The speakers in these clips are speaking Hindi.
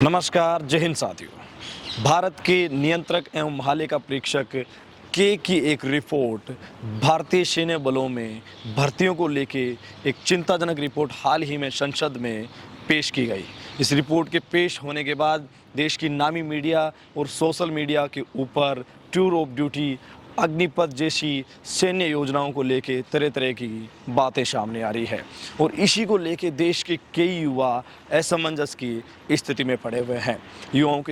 नमस्कार, जय हिंद साथियों। भारत के नियंत्रक एवं महालेखा परीक्षक के की एक रिपोर्ट भारतीय सैन्य बलों में भर्तियों को लेके एक चिंताजनक रिपोर्ट हाल ही में संसद में पेश की गई। इस रिपोर्ट के पेश होने के बाद देश की नामी मीडिया और सोशल मीडिया के ऊपर टूर ऑफ ड्यूटी, अग्निपथ जैसी सैन्य योजनाओं को लेके तरह तरह की बातें सामने आ रही है और इसी को लेके देश के कई युवा असमंजस की स्थिति में पड़े हुए हैं।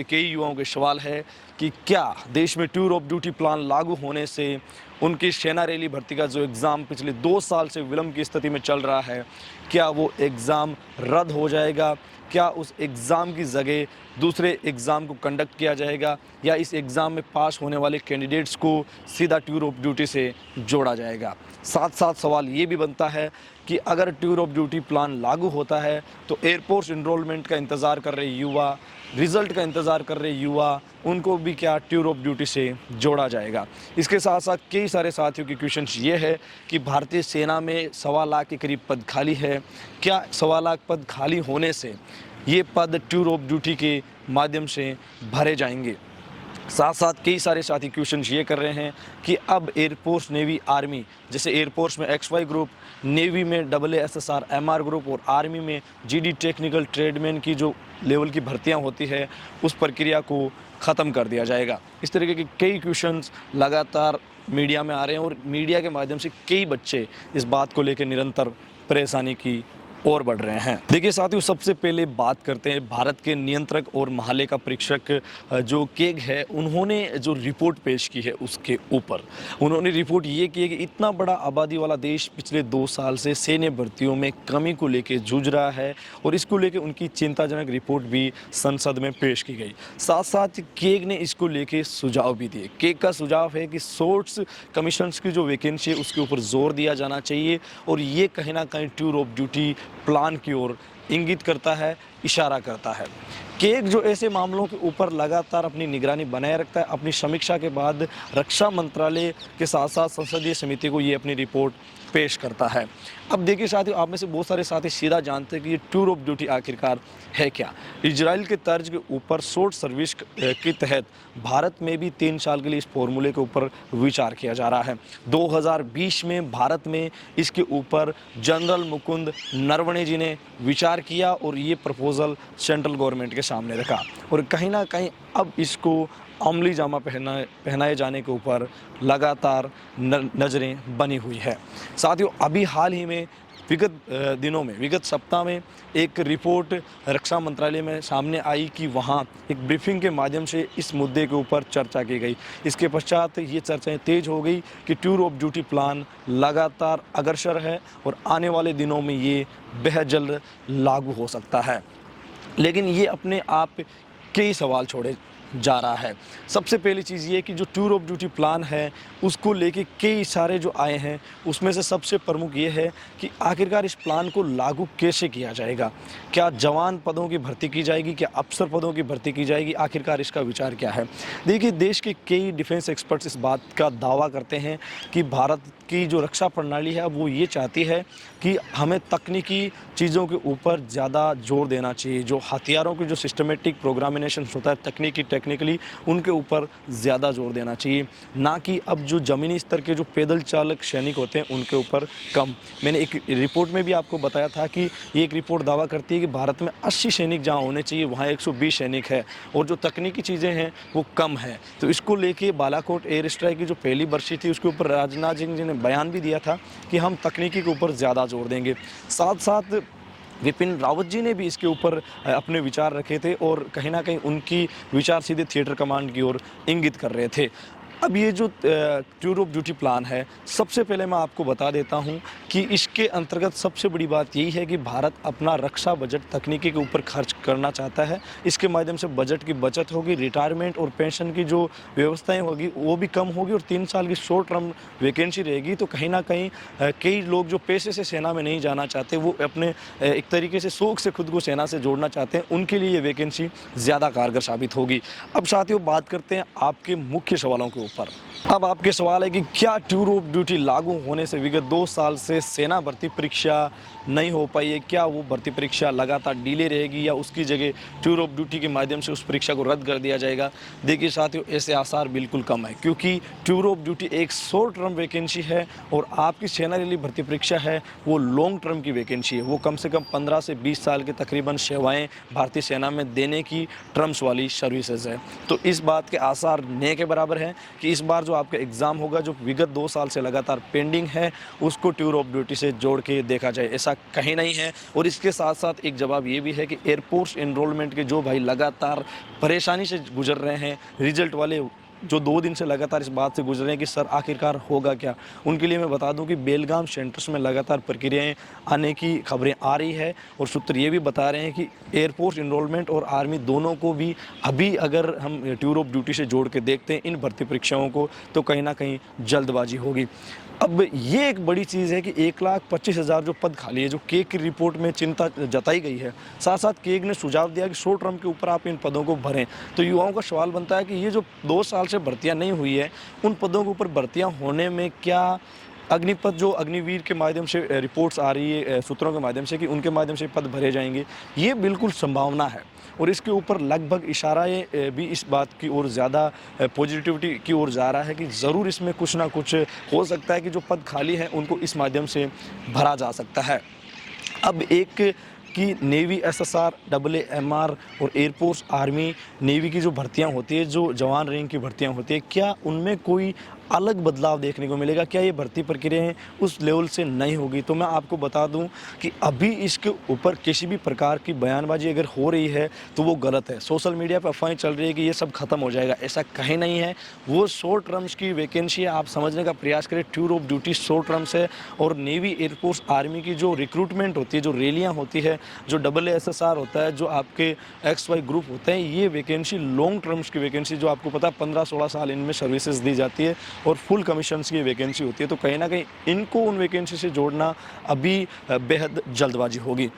कई युवाओं के सवाल है कि क्या देश में टूर ऑफ ड्यूटी प्लान लागू होने से उनकी सेना रैली भर्ती का जो एग्ज़ाम पिछले 2 साल से विलंब की स्थिति में चल रहा है, क्या वो एग्ज़ाम रद्द हो जाएगा? क्या उस एग्ज़ाम की जगह दूसरे एग्ज़ाम को कंडक्ट किया जाएगा या इस एग्ज़ाम में पास होने वाले कैंडिडेट्स को सीधा टूर ऑफ ड्यूटी से जोड़ा जाएगा? साथ साथ सवाल ये भी बनता है कि अगर टूर ऑफ ड्यूटी प्लान लागू होता है तो एयरफोर्स इनरोलमेंट का इंतज़ार कर रहे युवा, रिज़ल्ट का इंतज़ार कर रहे युवा, उनको भी क्या टूर ऑफ ड्यूटी से जोड़ा जाएगा? इसके साथ साथ कई सारे साथियों के क्वेश्चंस ये है कि भारतीय सेना में 1.25 लाख के करीब पद खाली है। क्या 1.25 लाख पद खाली होने से ये पद टूर ऑफ ड्यूटी के माध्यम से भरे जाएंगे? साथ साथ कई सारे साथी क्वेश्चन ये कर रहे हैं कि अब एयरफोर्स, नेवी, आर्मी, जैसे एयरफोर्स में XY ग्रुप, नेवी में AASSR MR ग्रुप और आर्मी में GD टेक्निकल ट्रेडमैन की जो लेवल की भर्तियां होती है उस प्रक्रिया को ख़त्म कर दिया जाएगा। इस तरीके के कई क्वेश्चंस लगातार मीडिया में आ रहे हैं और मीडिया के माध्यम से कई बच्चे इस बात को लेकर निरंतर परेशानी की और बढ़ रहे हैं। देखिए साथियों, सबसे पहले बात करते हैं भारत के नियंत्रक और महालेखा परीक्षक जो केग है, उन्होंने जो रिपोर्ट पेश की है उसके ऊपर उन्होंने रिपोर्ट ये की है कि इतना बड़ा आबादी वाला देश पिछले 2 साल से सैन्य भर्तियों में कमी को लेकर जूझ रहा है और इसको लेकर उनकी चिंताजनक रिपोर्ट भी संसद में पेश की गई। साथ साथ केग ने इसको लेकर सुझाव भी दिए। केग का सुझाव है कि सोर्स कमीशन की जो वैकेंसी है उसके ऊपर जोर दिया जाना चाहिए और ये कहीं ना कहीं टूर ऑफ ड्यूटी प्लान की ओर इंगित करता है, इशारा करता है। केग जो ऐसे मामलों के ऊपर लगातार अपनी निगरानी बनाए रखता है, अपनी समीक्षा के बाद रक्षा मंत्रालय के साथ साथ संसदीय समिति को ये अपनी रिपोर्ट पेश करता है। अब देखिए साथियों, आप में से बहुत सारे साथी सीधा जानते हैं कि ये टूर ऑफ ड्यूटी आखिरकार है क्या। इजराइल के तर्ज के ऊपर शॉर्ट सर्विस के तहत भारत में भी 3 साल के लिए इस फॉर्मूले के ऊपर विचार किया जा रहा है। 2020 में भारत में इसके ऊपर जनरल मुकुंद नरवणे जी ने विचार किया और ये प्रपोजल सेंट्रल गवर्नमेंट के सामने रखा और कहीं ना कहीं अब इसको अमली जामा पहनाए जाने के ऊपर लगातार नज़रें बनी हुई है। साथियों, अभी हाल ही में विगत सप्ताह में एक रिपोर्ट रक्षा मंत्रालय में सामने आई कि वहाँ एक ब्रीफिंग के माध्यम से इस मुद्दे के ऊपर चर्चा की गई। इसके पश्चात ये चर्चाएं तेज हो गई कि टूर ऑफ ड्यूटी प्लान लगातार अग्रसर है और आने वाले दिनों में ये बेहद जल्द लागू हो सकता है। लेकिन ये अपने आप कई सवाल छोड़े जा रहा है। सबसे पहली चीज़ ये कि जो टूर ऑफ ड्यूटी प्लान है उसको लेके कई सारे जो आए हैं उसमें से सबसे प्रमुख ये है कि आखिरकार इस प्लान को लागू कैसे किया जाएगा। क्या जवान पदों की भर्ती की जाएगी, क्या अफसर पदों की भर्ती की जाएगी, आखिरकार इसका विचार क्या है। देखिए, देश के कई डिफेंस एक्सपर्ट्स इस बात का दावा करते हैं कि भारत की जो रक्षा प्रणाली है वो ये चाहती है कि हमें तकनीकी चीज़ों के ऊपर ज़्यादा जोर देना चाहिए। जो हथियारों की जो सिस्टमेटिक प्रोग्रामिनेशन होता है टेक्निकली उनके ऊपर ज़्यादा जोर देना चाहिए, ना कि अब जो ज़मीनी स्तर के जो पैदल चालक सैनिक होते हैं उनके ऊपर कम। मैंने एक रिपोर्ट में भी आपको बताया था कि ये एक रिपोर्ट दावा करती है कि भारत में 80 सैनिक जहाँ होने चाहिए वहाँ 120 सैनिक है और जो तकनीकी चीज़ें हैं वो कम है। तो इसको लेके बालाकोट एयर स्ट्राइक की जो पहली बरसी थी उसके ऊपर राजनाथ सिंह जी ने बयान भी दिया था कि हम तकनीकी के ऊपर ज़्यादा जोर देंगे। साथ साथ विपिन रावत जी ने भी इसके ऊपर अपने विचार रखे थे और कहीं ना कहीं उनकी विचार सीधे थिएटर कमांड की ओर इंगित कर रहे थे। अब ये जो टूर ऑफ ड्यूटी प्लान है, सबसे पहले मैं आपको बता देता हूँ कि इसके अंतर्गत सबसे बड़ी बात यही है कि भारत अपना रक्षा बजट तकनीकी के ऊपर खर्च करना चाहता है। इसके माध्यम से बजट की बचत होगी, रिटायरमेंट और पेंशन की जो व्यवस्थाएं होगी वो भी कम होगी और 3 साल की शॉर्ट टर्म वैकेंसी रहेगी। तो कहीं ना कहीं कई लोग जो पेशे से सेना में नहीं जाना चाहते, वो अपने एक तरीके से शौक से खुद को सेना से जोड़ना चाहते हैं, उनके लिए ये वैकेंसी ज़्यादा कारगर साबित होगी। अब साथियों, बात करते हैं आपके मुख्य सवालों के ऊपर। अब आपके सवाल है कि क्या टूर ऑफ ड्यूटी लागू होने से विगत 2 साल से सेना भर्ती परीक्षा नहीं हो पाई है, क्या वो भर्ती परीक्षा लगातार डिले रहेगी या उसकी जगह टूर ऑफ ड्यूटी के माध्यम से उस परीक्षा को रद्द कर दिया जाएगा? देखिए साथियों, ऐसे आसार बिल्कुल कम है, क्योंकि टूर ऑफ ड्यूटी एक शॉर्ट टर्म वैकेंसी है और आपकी सेना रेली भर्ती परीक्षा है वो लॉन्ग टर्म की वैकेंसी है। वो कम से कम 15 से 20 साल के तकरीबन सेवाएं भारतीय सेना में देने की टर्म्स वाली सर्विसेज है। तो इस बात के आसार न के बराबर हैं कि इस बार जो आपका एग्ज़ाम होगा, जो विगत 2 साल से लगातार पेंडिंग है, उसको टूर ऑफ ड्यूटी से जोड़ के देखा जाए, ऐसा कहीं नहीं है। और इसके साथ साथ एक जवाब ये भी है कि एयरफोर्स एनरोलमेंट के जो भाई लगातार परेशानी से गुजर रहे हैं, रिजल्ट वाले जो 2 दिन से लगातार इस बात से गुजर रहे हैं कि सर आखिरकार होगा क्या, उनके लिए मैं बता दूं कि बेलगाम सेंटर्स में लगातार प्रक्रियाएं आने की खबरें आ रही है और सूत्र ये भी बता रहे हैं कि एयरफोर्स एनरोलमेंट और आर्मी दोनों को भी अभी अगर हम टूर ऑफ ड्यूटी से जोड़ के देखते हैं इन भर्ती परीक्षाओं को, तो कहीं ना कहीं जल्दबाजी होगी। अब ये एक बड़ी चीज़ है कि 1,25,000 जो पद खाली है, जो केग की रिपोर्ट में चिंता जताई गई है, साथ साथ केग ने सुझाव दिया कि शॉर्ट टर्म के ऊपर आप इन पदों को भरें। तो युवाओं का सवाल बनता है कि ये जो 2 साल से भर्तियां नहीं हुई है, उन पदों के ऊपर भर्तियां होने में क्या अग्निपथ जो अग्निवीर के माध्यम से रिपोर्ट्स आ रही है सूत्रों के माध्यम से कि उनके माध्यम से पद भरे जाएंगे, ये बिल्कुल संभावना है। और इसके ऊपर लगभग इशारा भी इस बात की ओर ज़्यादा पॉजिटिविटी की ओर जा रहा है कि ज़रूर इसमें कुछ ना कुछ हो सकता है कि जो पद खाली हैं उनको इस माध्यम से भरा जा सकता है। अब एक कि नेवी, एसएसआर, AAMR और एयरफोर्स, आर्मी, नेवी की जो भर्तियां होती है, जो जवान रैंक की भर्तियां होती है, क्या उनमें कोई अलग बदलाव देखने को मिलेगा? क्या ये भर्ती प्रक्रियाएं उस लेवल से नहीं होगी? तो मैं आपको बता दूं कि अभी इसके ऊपर किसी भी प्रकार की बयानबाजी अगर हो रही है तो वो गलत है। सोशल मीडिया पर अफवाहें चल रही है कि ये सब खत्म हो जाएगा, ऐसा कहीं नहीं है। वो शॉर्ट टर्म्स की वैकेंसी है, आप समझने का प्रयास करें। Tour of duty short terms है और नेवी, एयरफोर्स, आर्मी की जो रिक्रूटमेंट होती है, जो रैलियाँ होती है, जो AASSR होता है, जो आपके XY ग्रुप होते हैं, ये वैकेंसी लॉन्ग टर्म्स की वैकेंसी, जो आपको पता है 15-16 साल इनमें सर्विसेज दी जाती है और फुल कमीशंस की वैकेंसी होती है। तो कहीं ना कहीं इनको उन वैकेंसी से जोड़ना अभी बेहद जल्दबाजी होगी।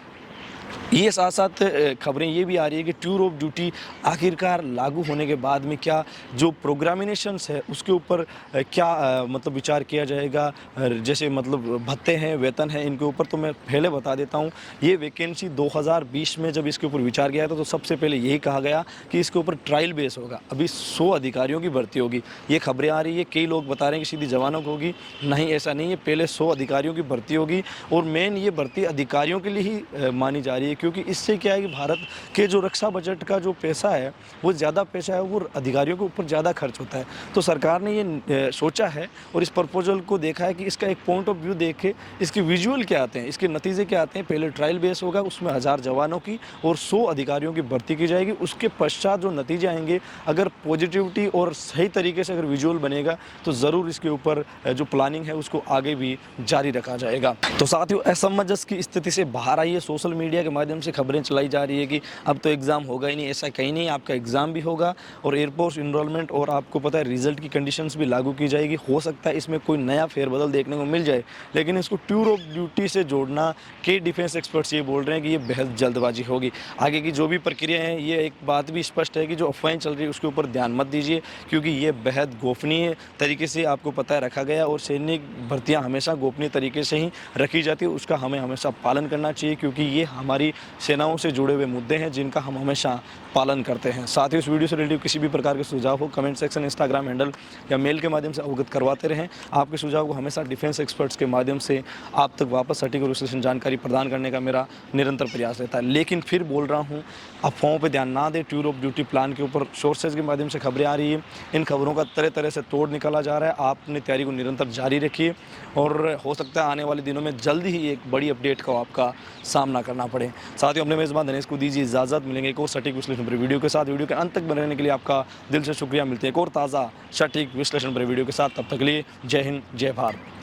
ये साथ साथ खबरें ये भी आ रही है कि टूर ऑफ ड्यूटी आखिरकार लागू होने के बाद में क्या जो प्रोग्रामिनेशंस है उसके ऊपर क्या मतलब विचार किया जाएगा, जैसे मतलब भत्ते हैं, वेतन है, इनके ऊपर। तो मैं पहले बता देता हूँ, ये वैकेंसी 2020 में जब इसके ऊपर विचार किया था तो सबसे पहले यही कहा गया कि इसके ऊपर ट्रायल बेस होगा। अभी 100 अधिकारियों की भर्ती होगी, ये खबरें आ रही है। कई लोग बता रहे हैं कि सीधी जवानों की होगी, नहीं ऐसा नहीं है, पहले 100 अधिकारियों की भर्ती होगी और मेन ये भर्ती अधिकारियों के लिए ही मानी जा रही है, क्योंकि इससे क्या है कि भारत के जो रक्षा बजट का जो पैसा है वो ज़्यादा पैसा है, वो अधिकारियों के ऊपर ज़्यादा खर्च होता है। तो सरकार ने ये सोचा है और इस प्रपोजल को देखा है कि इसका एक पॉइंट ऑफ व्यू देखे, इसके विजुअल क्या आते हैं, इसके नतीजे क्या आते हैं। पहले ट्रायल बेस होगा, उसमें 1000 जवानों की और 100 अधिकारियों की भर्ती की जाएगी। उसके पश्चात जो नतीजे आएंगे, अगर पॉजिटिविटी और सही तरीके से अगर विजुअल बनेगा तो ज़रूर इसके ऊपर जो प्लानिंग है उसको आगे भी जारी रखा जाएगा। तो साथियों, असमंजस की स्थिति से बाहर आइए। सोशल मीडिया के माध्यम से खबरें चलाई जा रही है कि अब तो एग्ज़ाम होगा ही नहीं, ऐसा कहीं नहीं। आपका एग्ज़ाम भी होगा और एयरफोर्स एनरोलमेंट और आपको पता है रिजल्ट की कंडीशंस भी लागू की जाएगी। हो सकता है इसमें कोई नया फेरबदल देखने को मिल जाए, लेकिन इसको टूर ऑफ ड्यूटी से जोड़ना, कई डिफेंस एक्सपर्ट्स ये बोल रहे हैं कि ये बेहद जल्दबाजी होगी। आगे की जो भी प्रक्रिया है, ये एक बात भी स्पष्ट है कि जो अफवाहें चल रही है उसके ऊपर ध्यान मत दीजिए, क्योंकि ये बेहद गोपनीय तरीके से आपको पता है रखा गया और सैनिक भर्तियाँ हमेशा गोपनीय तरीके से ही रखी जाती है। उसका हमें हमेशा पालन करना चाहिए, क्योंकि ये हमारी सेनाओं से जुड़े हुए मुद्दे हैं जिनका हम हमेशा पालन करते हैं। साथ ही इस वीडियो से रिलेटेड किसी भी प्रकार के सुझाव हो, कमेंट सेक्शन, इंस्टाग्राम हैंडल या मेल के माध्यम से अवगत करवाते रहें। आपके सुझाव को हमेशा डिफेंस एक्सपर्ट्स के माध्यम से आप तक वापस सटीक और विश्लेषण जानकारी प्रदान करने का मेरा निरंतर प्रयास रहता है। लेकिन फिर बोल रहा हूँ, अफवाहों पर ध्यान ना दें। टूर ऑफ ड्यूटी प्लान के ऊपर सोर्सेज के माध्यम से खबरें आ रही है, इन खबरों का तरह तरह से तोड़ निकाला जा रहा है। आप अपनी तैयारी को निरंतर जारी रखिए और हो सकता है आने वाले दिनों में जल्दी ही एक बड़ी अपडेट का आपका सामना करना पड़े। साथ ही अपने मेज़बान दिनेश को दीजिए इजाज़त। मिलेंगे एक और सटीक विश्लेषण भरे वीडियो के साथ। वीडियो के अंत तक बने रहने के लिए आपका दिल से शुक्रिया। मिलते हैं एक और ताज़ा सटीक विश्लेषण भरे वीडियो के साथ। तब तक के लिए जय हिंद, जय भारत।